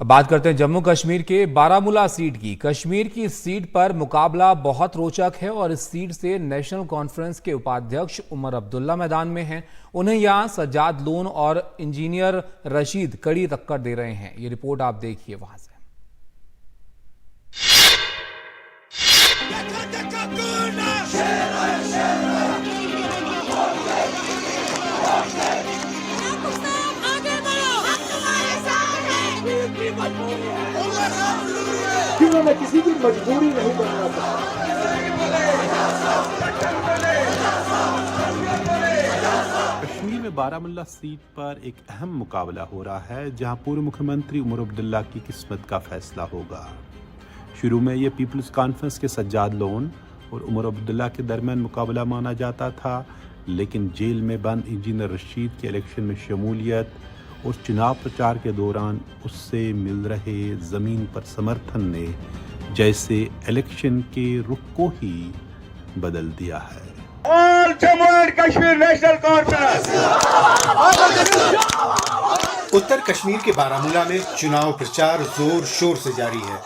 अब बात करते हैं जम्मू कश्मीर के बारामूला सीट की। कश्मीर की इस सीट पर मुकाबला बहुत रोचक है और इस सीट से नेशनल कॉन्फ्रेंस के उपाध्यक्ष उमर अब्दुल्ला मैदान में हैं। उन्हें यहां सज्जाद लोन और इंजीनियर रशीद कड़ी टक्कर दे रहे हैं। ये रिपोर्ट आप देखिए वहां से। क्यों मैं किसी की मजबूरी नहीं बनना चाहता। कश्मीर में बारामूला सीट पर एक अहम मुकाबला हो रहा है, जहां पूर्व मुख्यमंत्री उमर अब्दुल्ला की किस्मत का फैसला होगा। शुरू में ये पीपल्स कॉन्फ्रेंस के सज्जाद लोन और उमर अब्दुल्ला के दरमियान मुकाबला माना जाता था, लेकिन जेल में बंद इंजीनियर रशीद के इलेक्शन में शमूलियत और चुनाव प्रचार के दौरान उससे मिल रहे ज़मीन पर समर्थन ने जैसे इलेक्शन के रुख को ही बदल दिया है। All Jammu and Kashmir National Conference. उत्तर कश्मीर के बारामूला में चुनाव प्रचार जोर शोर से जारी है।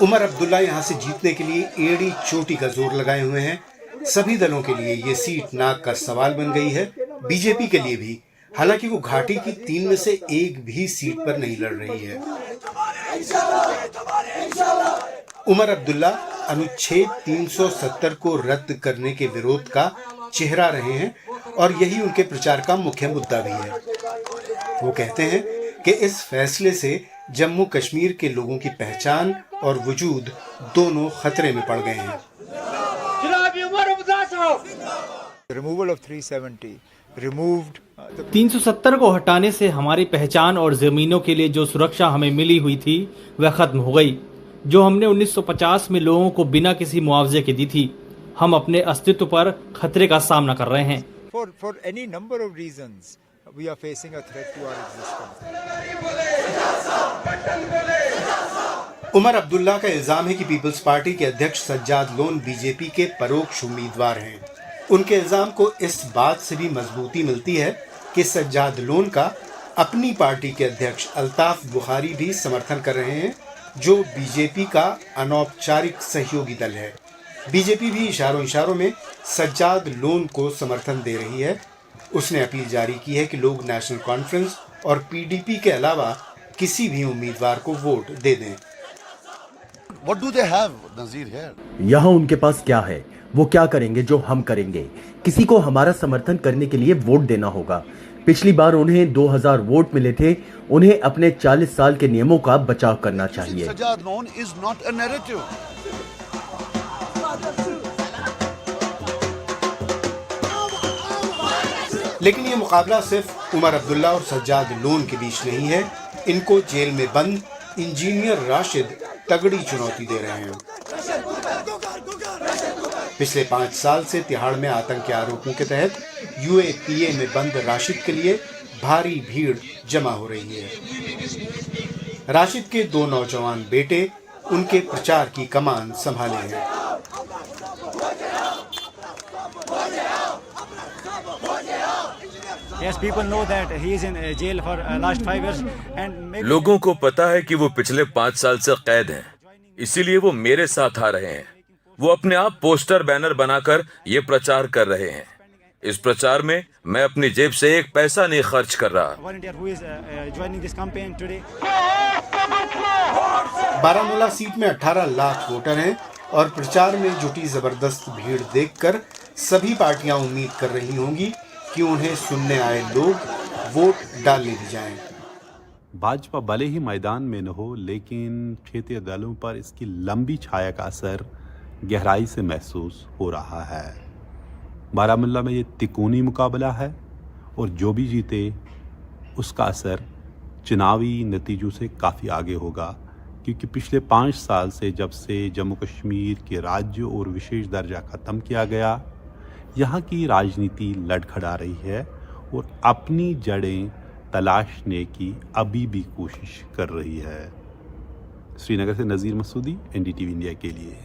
उमर अब्दुल्ला यहां से जीतने के लिए एड़ी चोटी का जोर लगाए हुए हैं। सभी दलों के लिए ये सीट नाक का सवाल बन गई है, बीजेपी के लिए भी, हालांकि वो घाटी की 3 में से एक भी सीट पर नहीं लड़ रही है। उमर अब्दुल्ला अनुच्छेद 370 को रद्द करने के विरोध का चेहरा रहे हैं और यही उनके प्रचार का मुख्य मुद्दा भी है। वो कहते हैं कि इस फैसले से जम्मू कश्मीर के लोगों की पहचान और वजूद दोनों खतरे में पड़ गए हैं। रिमूवल ऑफ 370 रिमूव्ड 370 को हटाने से हमारी पहचान और जमीनों के लिए जो सुरक्षा हमें मिली हुई थी वह खत्म हो गई, जो हमने 1950 में लोगों को बिना किसी मुआवजे के दी थी। हम अपने अस्तित्व पर खतरे का सामना कर रहे हैं। For any number of reasons we are facing a threat to our existence. Omar Abdullah का इल्जाम है कि पीपल्स पार्टी के अध्यक्ष सज्जाद लोन बीजेपी के परोक्ष उम्मीदवार हैं। उनके इल्जाम को इस बात से भी मजबूती मिलती है कि सज्जाद लोन का अपनी पार्टी के अध्यक्ष अल्ताफ बुखारी भी समर्थन कर रहे हैं, जो बीजेपी का अनौपचारिक सहयोगी दल है। बीजेपी भी इशारों में सज्जाद लोन को समर्थन दे रही है। उसने अपील जारी की है कि लोग नेशनल कॉन्फ्रेंस और पीडीपी के अलावा किसी भी उम्मीदवार को वोट दे दें। What do they have, Nazir, here? यहाँ उनके पास क्या है, वो क्या करेंगे जो हम करेंगे। किसी को हमारा समर्थन करने के लिए वोट देना होगा। पिछली बार उन्हें 2000 वोट मिले थे। उन्हें अपने 40 साल के नियमों का बचाव करना चाहिए। Sajjad Loan is not a narrative. लेकिन ये मुकाबला सिर्फ उमर अब्दुल्ला और सज्जाद लोन के बीच नहीं है। इनको जेल में बंद इंजीनियर राशिद तगड़ी चुनौती दे रहे हैं। पिछले 5 साल से तिहाड़ में आतंक के आरोपों के तहत यूएपीए में बंद राशिद के लिए भारी भीड़ जमा हो रही है। राशिद के 2 नौजवान बेटे उनके प्रचार की कमान संभाले हैं। Yes, people know that he is in jail for last 5 years and लोगों को पता है कि वो पिछले 5 साल से कैद हैं, इसीलिए वो मेरे साथ आ रहे हैं। वो अपने आप पोस्टर बैनर बनाकर ये प्रचार कर रहे हैं। इस प्रचार में मैं अपनी जेब से एक पैसा नहीं खर्च कर रहा। बारामूला सीट में 18 लाख वोटर हैं और प्रचार में जुटी जबरदस्त भीड़ देखकर सभी पार्टियां उम्मीद कर रही होंगी कि उन्हें सुनने आए लोग वोट डालने भी जाएं। भाजपा भले ही मैदान में न हो, लेकिन क्षेत्रीय दलों पर इसकी लंबी छाया का असर गहराई से महसूस हो रहा है। बारामूला में ये तिकोनी मुकाबला है और जो भी जीते उसका असर चुनावी नतीजों से काफ़ी आगे होगा, क्योंकि पिछले 5 साल से जब से जम्मू कश्मीर के राज्य और विशेष दर्जा ख़त्म किया गया, यहाँ की राजनीति लड़खड़ा रही है और अपनी जड़ें तलाशने की अभी भी कोशिश कर रही है। श्रीनगर से नज़ीर मसूदी, एनडीटीवी इंडिया के लिए।